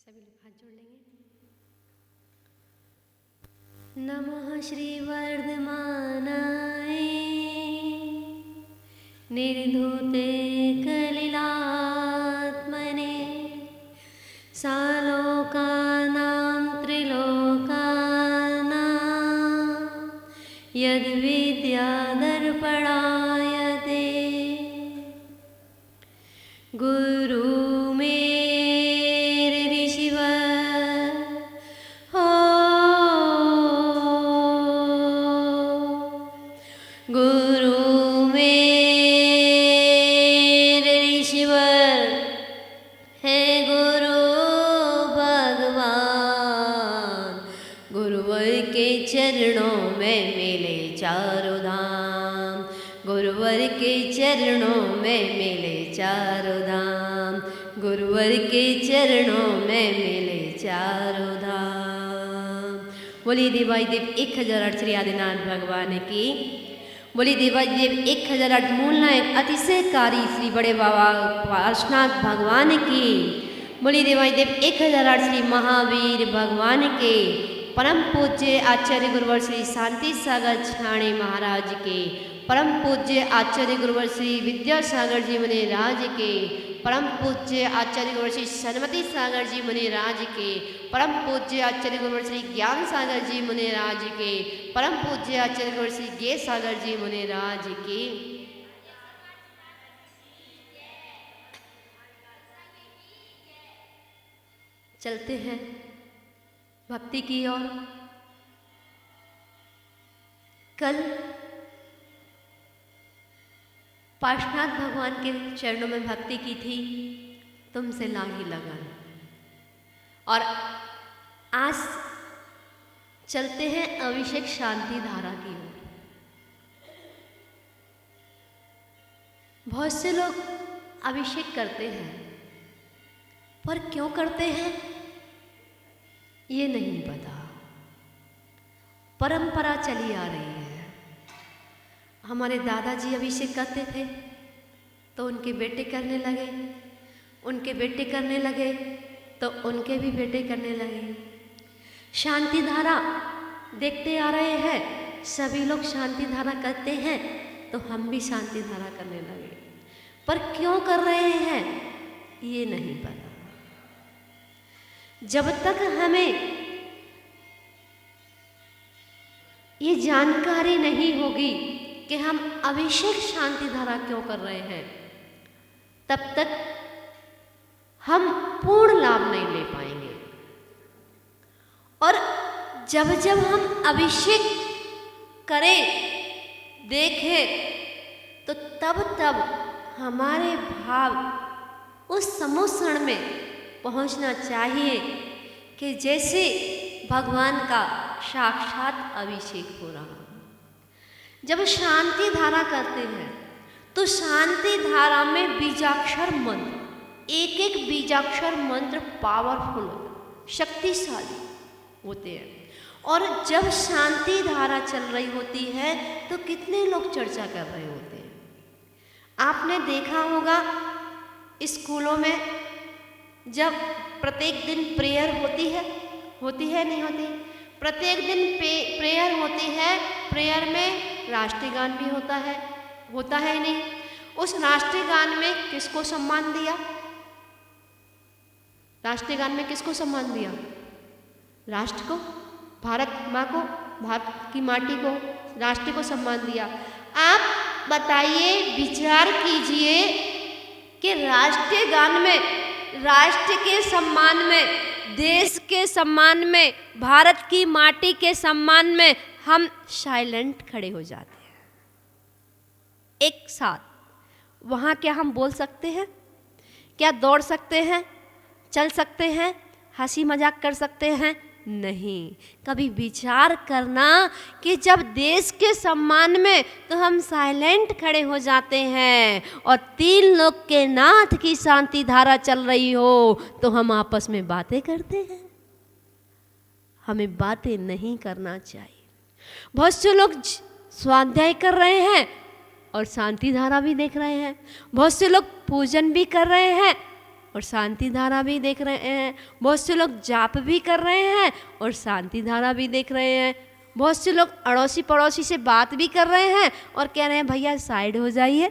सभी लोग हाथ जोड़ लेंगे। नमः श्री वर्धमानाय निर्धूते कलिलात्मने सालोकानां त्रिलोकानां यद्विद्यादर्पणायते गुरु चरणों में मिले चारों धाम, गुरुवर के चरणों में मिले चारों धाम, गुरुवर के चरणों में मिले चारों धाम। बोली देवाई देव 1008 श्री आदिनाथ भगवान की। बोली देवाई देव 1008 मूल नायक अतिशयकारी श्री बड़े बाबा पार्श्वनाथ भगवान की। बोली देवाई देव 1008 श्री महावीर भगवान के। परम पूज्य आचार्य गुरुवर श्री शांति सागर छाणे महाराज के। परम पूज्य आचार्य गुरुवर श्री विद्यासागर जी मुनि राज के। परम पूज्य आचार्य गुरुवर श्री सन्मति सागर जी मुनि राज के। परम पूज्य आचार्य गुरुवर श्री ज्ञान सागर जी मुनि राज के। परम पूज्य आचार्य गुरुवर श्री ज्ञ सागर जी मुनि राज के। चलते हैं भक्ति की ओर। कल पार्श्वनाथ भगवान के चरणों में भक्ति की थी, तुमसे लाही लगन। और आज चलते हैं अभिषेक शांति धारा की ओर। बहुत से लोग अभिषेक करते हैं, पर क्यों करते हैं ये नहीं पता। परंपरा चली आ रही है। हमारे दादाजी अभिषेक करते थे तो उनके बेटे करने लगे, उनके बेटे करने लगे तो उनके भी बेटे करने लगे। शांति धारा देखते आ रहे हैं, सभी लोग शांति धारा करते हैं तो हम भी शांति धारा करने लगे। पर क्यों कर रहे हैं ये नहीं पता। जब तक हमें ये जानकारी नहीं होगी कि हम अभिषेक शांति धारा क्यों कर रहे हैं, तब तक हम पूर्ण लाभ नहीं ले पाएंगे। और जब जब हम अभिषेक करें, देखें, तो तब तब हमारे भाव उस समोक्षण में पहुंचना चाहिए कि जैसे भगवान का साक्षात अभिषेक हो रहा। जब शांति धारा करते हैं तो शांति धारा में बीजाक्षर मंत्र, एक एक बीजाक्षर मंत्र पावरफुल, शक्तिशाली होते हैं। और जब शांति धारा चल रही होती है तो कितने लोग चर्चा कर रहे होते हैं। आपने देखा होगा स्कूलों में जब प्रत्येक दिन प्रेयर होती है नहीं होती? प्रत्येक दिन प्रेयर होती है। प्रेयर में राष्ट्रीय गान भी होता है नहीं? उस राष्ट्रीय गान में किसको सम्मान दिया? राष्ट्रीय गान में किसको सम्मान दिया? राष्ट्र को, भारत माँ को, भारत की माटी को, राष्ट्र को सम्मान दिया। आप बताइए, विचार कीजिए कि राष्ट्रीय गान में, राष्ट्र के सम्मान में, देश के सम्मान में, भारत की माटी के सम्मान में हम साइलेंट खड़े हो जाते हैं। एक साथ वहाँ क्या हम बोल सकते हैं? क्या दौड़ सकते हैं? चल सकते हैं? हंसी मजाक कर सकते हैं? नहीं। कभी विचार करना कि जब देश के सम्मान में तो हम साइलेंट खड़े हो जाते हैं और 3 लोक के नाथ की शांति धारा चल रही हो तो हम आपस में बातें करते हैं। हमें बातें नहीं करना चाहिए। बहुत से लोग स्वाध्याय कर रहे हैं और शांति धारा भी देख रहे हैं। बहुत से लोग पूजन भी कर रहे हैं और शांति धारा भी देख रहे हैं, बहुत से लोग जाप भी कर रहे हैं और शांति धारा भी देख रहे हैं, बहुत से लोग अड़ोसी पड़ोसी से बात भी कर रहे हैं और कह रहे हैं भैया साइड हो जाइए,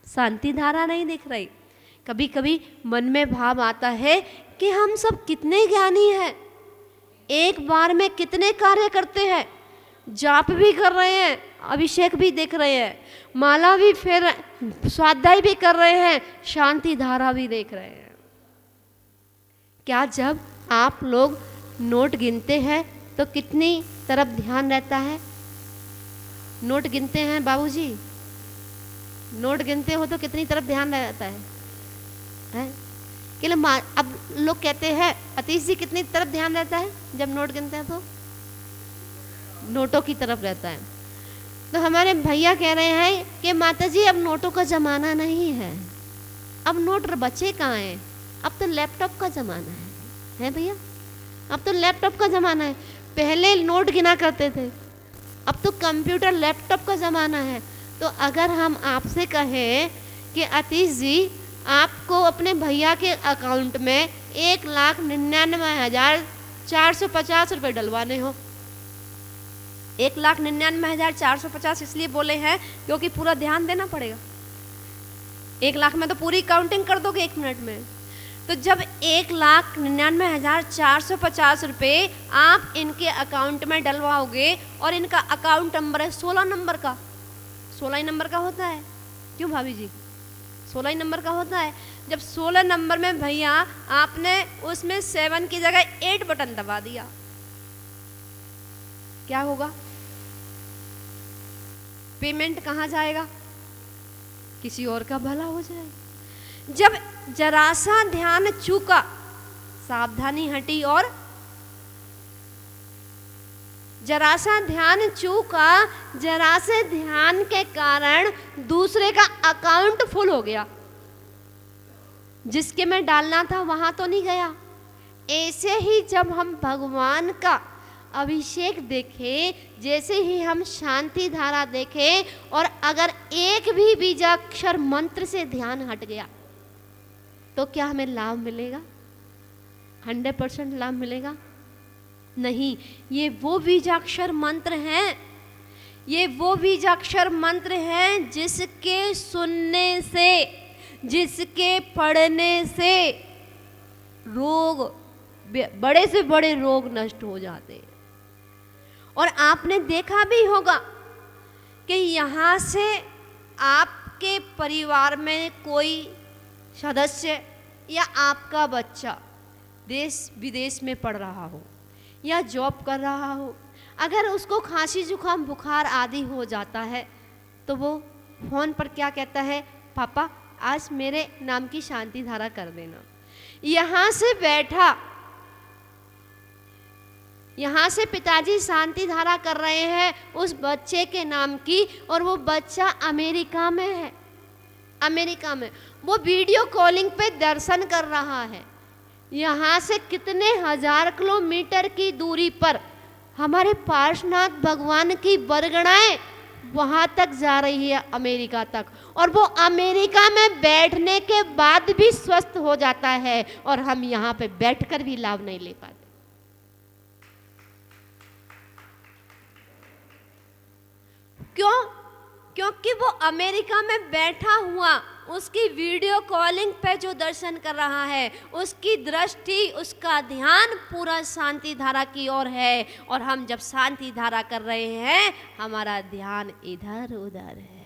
शांति धारा नहीं दिख रही। कभी कभी मन में भाव आता है कि हम सब कितने ज्ञानी हैं, एक बार में कितने कार्य करते हैं, जाप भी कर रहे हैं, अभिषेक भी देख रहे हैं, माला भी फेर, स्वाध्याय भी कर रहे हैं, शांति धारा भी देख रहे हैं। क्या जब आप लोग नोट गिनते हैं तो कितनी तरफ ध्यान रहता है? नोट गिनते हैं बाबूजी, नोट गिनते हो तो कितनी तरफ ध्यान रहता है? कि अब लोग कहते हैं अतीश जी कितनी तरफ ध्यान रहता है जब नोट गिनते हैं? तो नोटों की तरफ रहता है। तो हमारे भैया कह रहे हैं कि माता जी अब नोटों का ज़माना नहीं है, अब नोट बचे कहाँ हैं, अब तो लैपटॉप का ज़माना है भैया, अब तो लैपटॉप का ज़माना है। पहले नोट गिना करते थे, अब तो कंप्यूटर लैपटॉप का ज़माना है। तो अगर हम आपसे कहें कि अतीश जी आपको अपने भैया के अकाउंट में 1,99,450 रुपये डलवाने हो, 1,99,450 इसलिए बोले हैं क्योंकि पूरा ध्यान देना पड़ेगा। 1 लाख में तो पूरी काउंटिंग कर दोगे 1 मिनट में। तो जब 1,99,450 रुपये आप इनके अकाउंट में डलवाओगे और इनका अकाउंट नंबर है 16 नंबर का, 16 ही नंबर का होता है, क्यों भाभी जी 16 ही नंबर का होता है। जब 16 नंबर में भैया आपने उसमें 7 की जगह 8 बटन दबा दिया, क्या होगा? पेमेंट कहाँ जाएगा? किसी और का भला हो जाएगा। जब जरा सा ध्यान चूका, सावधानी हटी और जरा सा ध्यान चूका, जरा से ध्यान के कारण दूसरे का अकाउंट फुल हो गया, जिसके में डालना था वहां तो नहीं गया। ऐसे ही जब हम भगवान का अभिषेक देखें, जैसे ही हम शांति धारा देखें और अगर एक भी बीजाक्षर मंत्र से ध्यान हट गया तो क्या हमें लाभ मिलेगा? 100% लाभ मिलेगा? नहीं। ये वो बीजाक्षर मंत्र हैं, ये वो बीजाक्षर मंत्र हैं जिसके सुनने से, जिसके पढ़ने से रोग, बड़े से बड़े रोग नष्ट हो जाते हैं। और आपने देखा भी होगा कि यहाँ से आपके परिवार में कोई सदस्य या आपका बच्चा देश विदेश में पढ़ रहा हो या जॉब कर रहा हो, अगर उसको खांसी जुकाम बुखार आदि हो जाता है तो वो फोन पर क्या कहता है, पापा आज मेरे नाम की शांति धारा कर देना। यहाँ से बैठा, यहाँ से पिताजी शांति धारा कर रहे हैं उस बच्चे के नाम की, और वो बच्चा अमेरिका में है, अमेरिका में वो वीडियो कॉलिंग पे दर्शन कर रहा है। यहाँ से कितने हजार किलोमीटर की दूरी पर हमारे पार्श्वनाथ भगवान की बरगड़ाएं वहाँ तक जा रही है, अमेरिका तक, और वो अमेरिका में बैठने के बाद भी स्वस्थ हो जाता है और हम यहाँ पे बैठकर भी लाभ नहीं ले पाते। क्यों? क्योंकि वो अमेरिका में बैठा हुआ उसकी वीडियो कॉलिंग पे जो दर्शन कर रहा है, उसकी दृष्टि, उसका ध्यान पूरा शांति धारा की ओर है, और हम जब शांति धारा कर रहे हैं हमारा ध्यान इधर उधर है,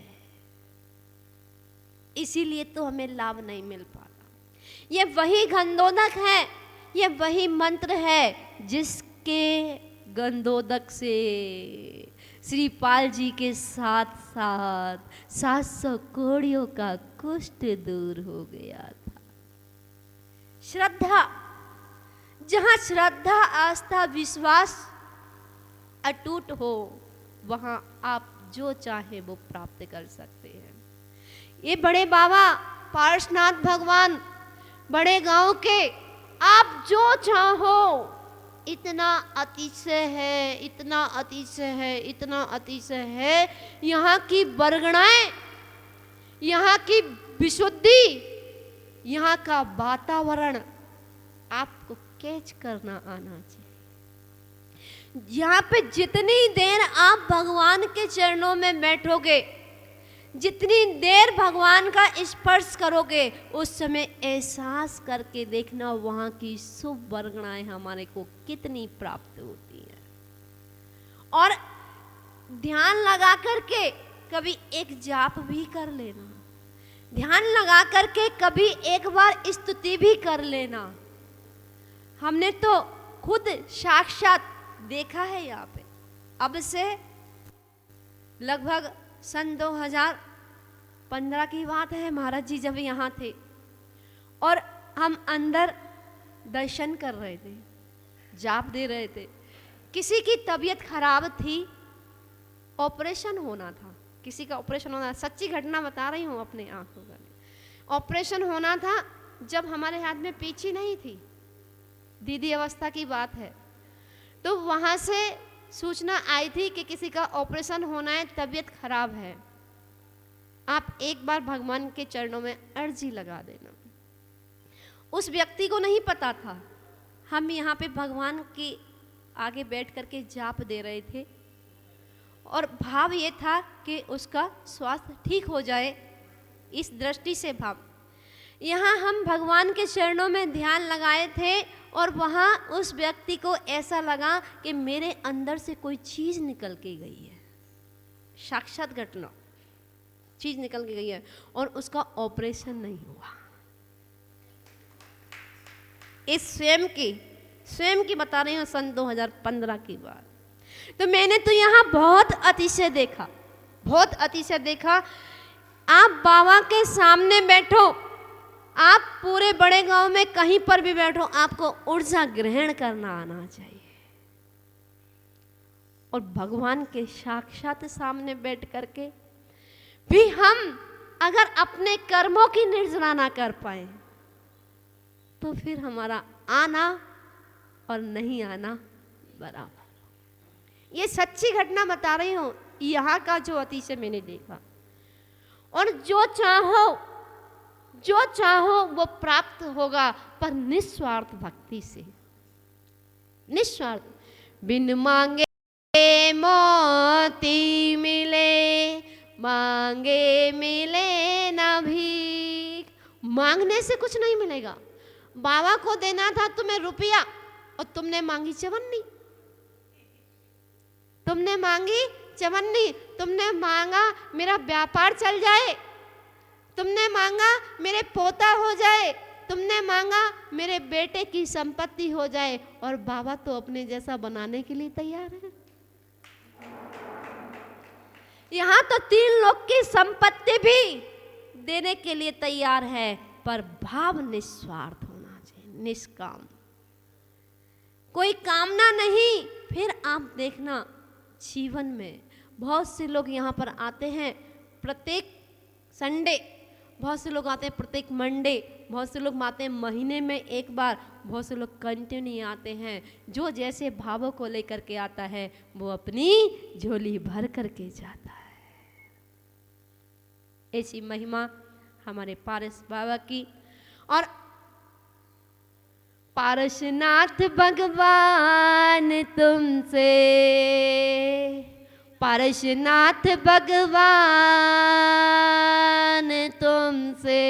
इसीलिए तो हमें लाभ नहीं मिल पा रहा। ये वही गंधोदक है, ये वही मंत्र है जिसके गंधोदक से श्रीपाल जी के साथ साथ 700 कोड़ियों का कुष्ठ दूर हो गया था। श्रद्धा, जहां श्रद्धा आस्था विश्वास अटूट हो वहां आप जो चाहे वो प्राप्त कर सकते हैं। ये बड़े बाबा पार्श्वनाथ भगवान बड़े गांव के, आप जो चाहो, इतना अतिशय है, इतना अतिशय है, इतना अतिशय है। यहाँ की बरगड़ाएं, यहाँ की विशुद्धि यहाँ का वातावरण आपको कैच करना आना चाहिए। यहाँ पे जितनी देर आप भगवान के चरणों में बैठोगे, जितनी देर भगवान का स्पर्श करोगे, उस समय एहसास करके देखना वहाँ की शुभ वर्गणाएं हमारे को कितनी प्राप्त होती हैं। और ध्यान लगा करके कभी एक जाप भी कर लेना, ध्यान लगा करके कभी एक बार स्तुति भी कर लेना। हमने तो खुद साक्षात देखा है यहाँ पे। अब से लगभग सन 2015 की बात है, महाराज जी जब यहाँ थे और हम अंदर दर्शन कर रहे थे, जाप दे रहे थे। किसी की तबीयत खराब थी, ऑपरेशन होना था, किसी का ऑपरेशन होना, सच्ची घटना बता रही हूँ अपने आंखों का। ऑपरेशन होना था जब हमारे हाथ में पीछी नहीं थी, दीदी अवस्था की बात है। तो वहाँ से सूचना आई थी कि किसी का ऑपरेशन होना है, तबीयत खराब है, आप एक बार भगवान के चरणों में अर्जी लगा देना। उस व्यक्ति को नहीं पता था, हम यहाँ पे भगवान के आगे बैठ करके जाप दे रहे थे और भाव ये था कि उसका स्वास्थ्य ठीक हो जाए, इस दृष्टि से भाव। यहाँ हम भगवान के चरणों में ध्यान लगाए थे और वहाँ उस व्यक्ति को ऐसा लगा कि मेरे अंदर से कोई चीज़ निकल के गई है, साक्षात घटना, चीज़ निकल के गई है और उसका ऑपरेशन नहीं हुआ। इस स्वयं की बता रही हूँ, सन 2015 की बात। तो मैंने तो यहाँ बहुत अतिशय देखा, बहुत अतिशय देखा। आप बाबा के सामने बैठो, आप पूरे बड़े गांव में कहीं पर भी बैठो, आपको ऊर्जा ग्रहण करना आना चाहिए। और भगवान के साक्षात सामने बैठ करके भी हम अगर अपने कर्मों की निर्जरा ना कर पाए तो फिर हमारा आना और नहीं आना बराबर। ये सच्ची घटना बता रही हूँ, यहाँ का जो अतिशय मैंने देखा। और जो चाहो वो प्राप्त होगा, पर निस्वार्थ भक्ति से, निस्वार्थ। बिन मांगे मोती मिले, मांगे मिले ना भीख। मांगने से कुछ नहीं मिलेगा। बाबा को देना था तुम्हें रुपया और तुमने मांगी चवन्नी, तुमने मांगी चवन्नी, तुमने मांगा मेरा व्यापार चल जाए, तुमने मांगा मेरे पोता हो जाए, तुमने मांगा मेरे बेटे की संपत्ति हो जाए। और बाबा तो अपने जैसा बनाने के लिए तैयार है। यहाँ तो 3 लोग की संपत्ति भी देने के लिए तैयार है, पर भाव निस्वार्थ होना चाहिए, निष्काम, कोई कामना नहीं। फिर आप देखना जीवन में बहुत से लोग यहाँ पर आते हैं प्रत्येक संडे, बहुत से लोग आते हैं प्रत्येक मंडे, बहुत से लोग आते हैं महीने में एक बार, बहुत से लोग कंटिन्यू आते हैं। जो जैसे भावों को लेकर के आता है वो अपनी झोली भर करके जाता है। ऐसी महिमा हमारे पारस बाबा की। और पारसनाथ भगवान तुमसे, पारसनाथ भगवान तुमसे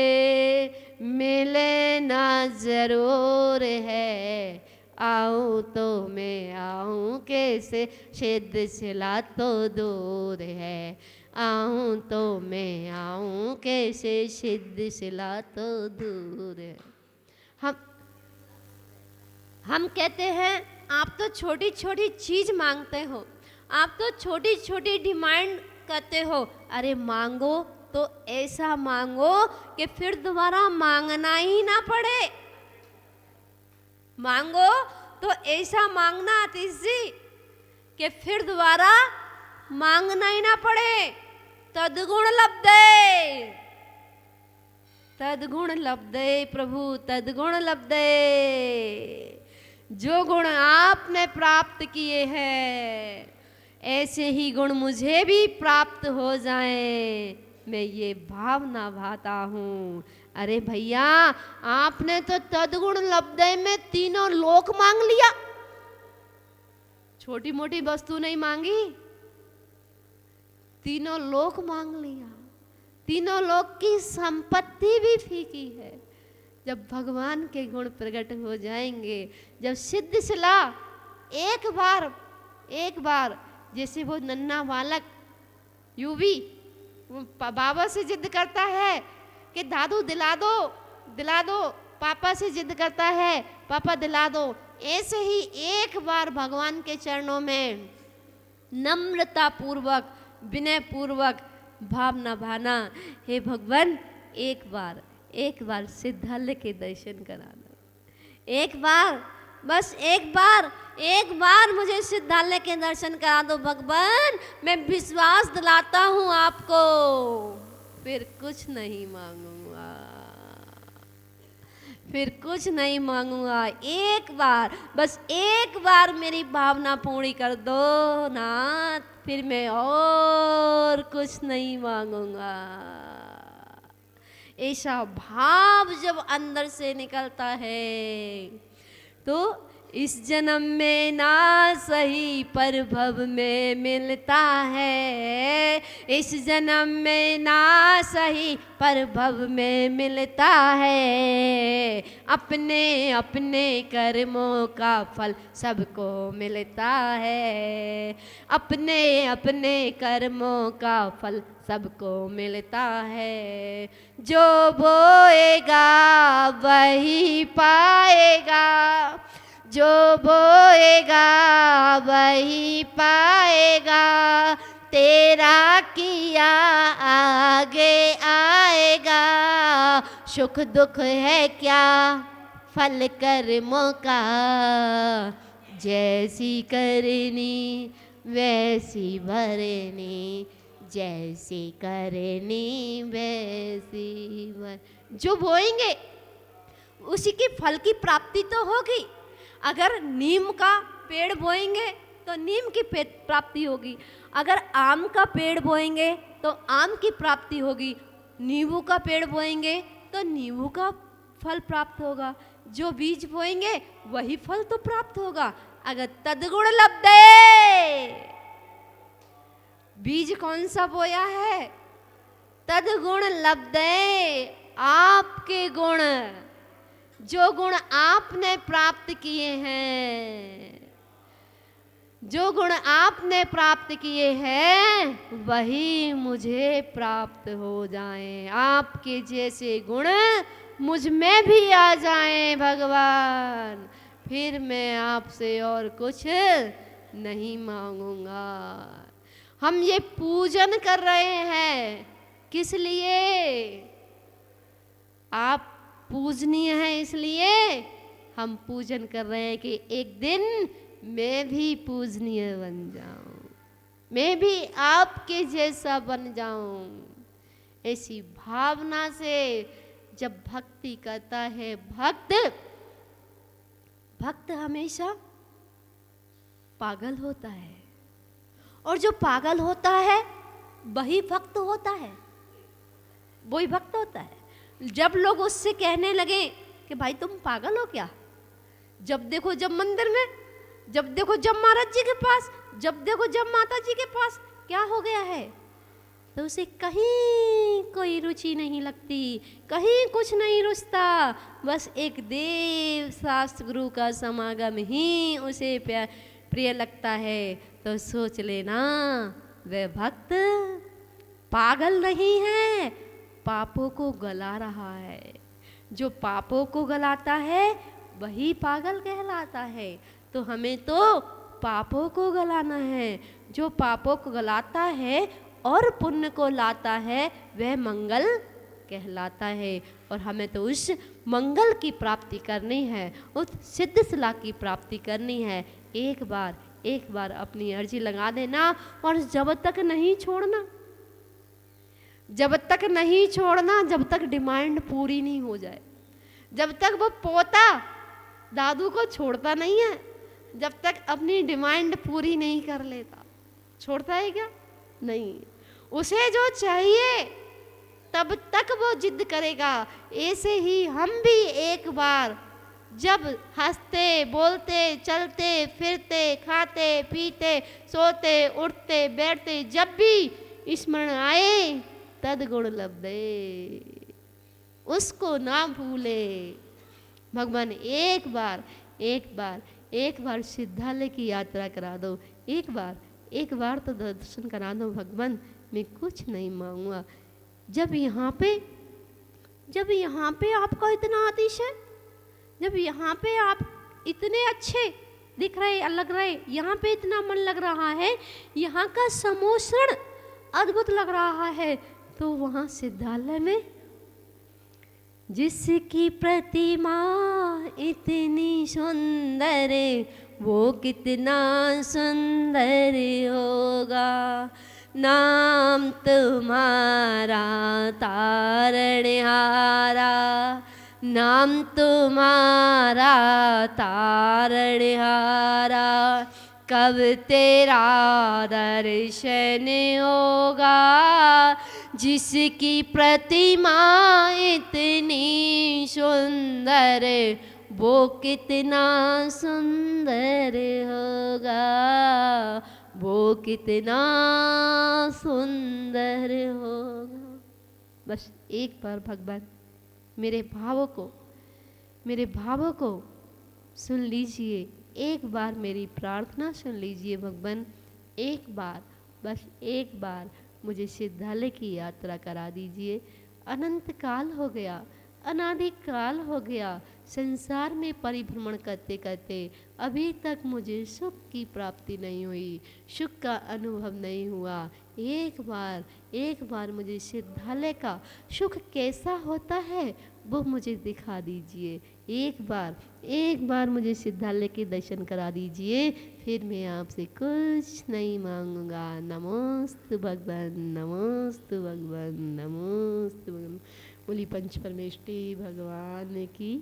मिलना जरूर है। आऊँ तो मैं आऊँ कैसे, सिद्ध शिला तो दूर है। आऊँ तो मैं आऊँ कैसे, सिद्ध शिला तो दूर है। हम कहते हैं आप तो छोटी छोटी चीज मांगते हो, आप तो छोटी छोटी डिमांड करते हो। अरे मांगो तो ऐसा मांगो कि फिर दोबारा मांगना ही ना पड़े। मांगो तो ऐसा मांगना आतिश जी कि फिर दोबारा मांगना ही ना पड़े। तद्गुण लब्धे, तद्गुण लब्धे प्रभु, तद्गुण लब्धे। जो गुण आपने प्राप्त किए हैं ऐसे ही गुण मुझे भी प्राप्त हो जाएं, मैं ये भावना भाता हूँ। अरे भैया, आपने तो तदगुण लब्धे में तीनों लोक मांग लिया, छोटी मोटी वस्तु नहीं मांगी, तीनों लोक मांग लिया। तीनों लोक की संपत्ति भी फीकी है। जब भगवान के गुण प्रकट हो जाएंगे, जब सिद्ध सिला एक बार जैसे वो नन्हा बालक यूवी बाबा से जिद करता है कि दादू दिला दो, पापा से जिद करता है पापा दिला दो, ऐसे ही एक बार भगवान के चरणों में नम्रता पूर्वक विनय पूर्वक भावना भाना, हे भगवान एक बार सिद्धालय के दर्शन कराना, एक बार, बस एक बार मुझे सिद्धालय के दर्शन करा दो भगवान, मैं विश्वास दिलाता हूँ आपको, फिर कुछ नहीं मांगूंगा, फिर कुछ नहीं मांगूंगा। एक बार, बस एक बार मेरी भावना पूरी कर दो नाथ, फिर मैं और कुछ नहीं मांगूंगा। ऐसा भाव जब अंदर से निकलता है तो इस जन्म में ना सही पर भव में मिलता है, इस जन्म में ना सही पर भव में मिलता है, अपने अपने कर्मों का फल सबको मिलता है, अपने अपने कर्मों का फल सबको मिलता है, जो बोएगा वही पाएगा, जो बोएगा वही पाएगा, तेरा किया आगे आएगा, सुख दुख है क्या फल कर्मों का, जैसी करनी वैसी भरनी, जैसी करनी वैसी भर। जो बोएंगे उसी की फल की प्राप्ति तो होगी। अगर नीम का पेड़ बोएंगे तो नीम की प्राप्ति होगी, अगर आम का पेड़ बोएंगे तो आम की प्राप्ति होगी, नींबू का पेड़ बोएंगे तो नींबू का फल प्राप्त होगा, जो बीज बोएंगे वही फल तो प्राप्त होगा। अगर तदगुण लब्धे, बीज कौन सा बोया है? तदगुण लब्धे, आपके गुण, जो गुण आपने प्राप्त किए हैं, जो गुण आपने प्राप्त किए हैं वही मुझे प्राप्त हो जाएं, आपके जैसे गुण मुझ में भी आ जाएं भगवान, फिर मैं आपसे और कुछ नहीं मांगूंगा। हम ये पूजन कर रहे हैं किस लिए? आप पूजनीय है इसलिए हम पूजन कर रहे हैं कि एक दिन मैं भी पूजनीय बन जाऊं, मैं भी आपके जैसा बन जाऊं। ऐसी भावना से जब भक्ति करता है भक्त हमेशा पागल होता है, और जो पागल होता है वही भक्त होता है, वही भक्त होता है। जब लोग उससे कहने लगे कि भाई तुम पागल हो क्या, जब देखो जब मंदिर में, जब देखो जब महाराज जी के पास, जब देखो जब माता जी के पास, क्या हो गया है? तो उसे कहीं कोई रुचि नहीं लगती, कहीं कुछ नहीं रुचता, बस एक देव शास्त्र गुरु का समागम ही उसे प्रिय लगता है। तो सोच लेना वह भक्त पागल नहीं है, पापों को गला रहा है। जो पापों को गलाता है वही पागल कहलाता है। तो हमें तो पापों को गलाना है। जो पापों को गलाता है और पुण्य को लाता है वह मंगल कहलाता है। और हमें तो उस मंगल की प्राप्ति करनी है, उस सिद्ध शिला की प्राप्ति करनी है। एक बार अपनी अर्जी लगा देना, और जब तक नहीं छोड़ना, जब तक नहीं छोड़ना, जब तक डिमांड पूरी नहीं हो जाए, जब तक वो पोता दादू को छोड़ता नहीं है, जब तक अपनी डिमांड पूरी नहीं कर लेता। छोड़ता है क्या? नहीं। उसे जो चाहिए तब तक वो जिद करेगा। ऐसे ही हम भी एक बार जब हंसते बोलते चलते फिरते खाते पीते सोते उठते बैठते जब भी स्मरण आए तद गुण लब्धे, उसको ना भूले। भगवान एक बार सिद्धालय की यात्रा करा दो, एक बार तो दर्शन करा दो भगवान, मैं कुछ नहीं मांगूंगा। जब यहाँ पे आपका इतना आतिश है, जब यहाँ पे आप इतने अच्छे दिख रहे लग रहे, यहाँ पे इतना मन लग रहा है, यहाँ का समोषण अद्भुत लग रहा है, तो वहाँ सिद्धालय में जिसकी प्रतिमा इतनी सुंदर वो कितना सुंदर होगा। नाम तुम्हारा तारणहारा, नाम तुम्हारा तारणहारा, कब तेरा दर्शन होगा। जिसकी प्रतिमा इतनी सुंदर वो कितना सुंदर होगा, वो कितना सुंदर होगा। बस एक बार भगवान मेरे भावों को सुन लीजिए, एक बार मेरी प्रार्थना सुन लीजिए भगवान। एक बार, बस एक बार मुझे सिद्धालय की यात्रा करा दीजिए। अनंत काल हो गया, अनादि काल हो गया, संसार में परिभ्रमण करते करते अभी तक मुझे सुख की प्राप्ति नहीं हुई, सुख का अनुभव नहीं हुआ। एक बार मुझे सिद्धालय का सुख कैसा होता है वो मुझे दिखा दीजिए। एक बार मुझे सिद्धालय के दर्शन करा दीजिए, फिर मैं आपसे कुछ नहीं मांगूंगा। नमोस्तु भगवान, नमोस्तु भगवान, नमोस्तु भगवान। बोली पंच परमेष्टि भगवान की।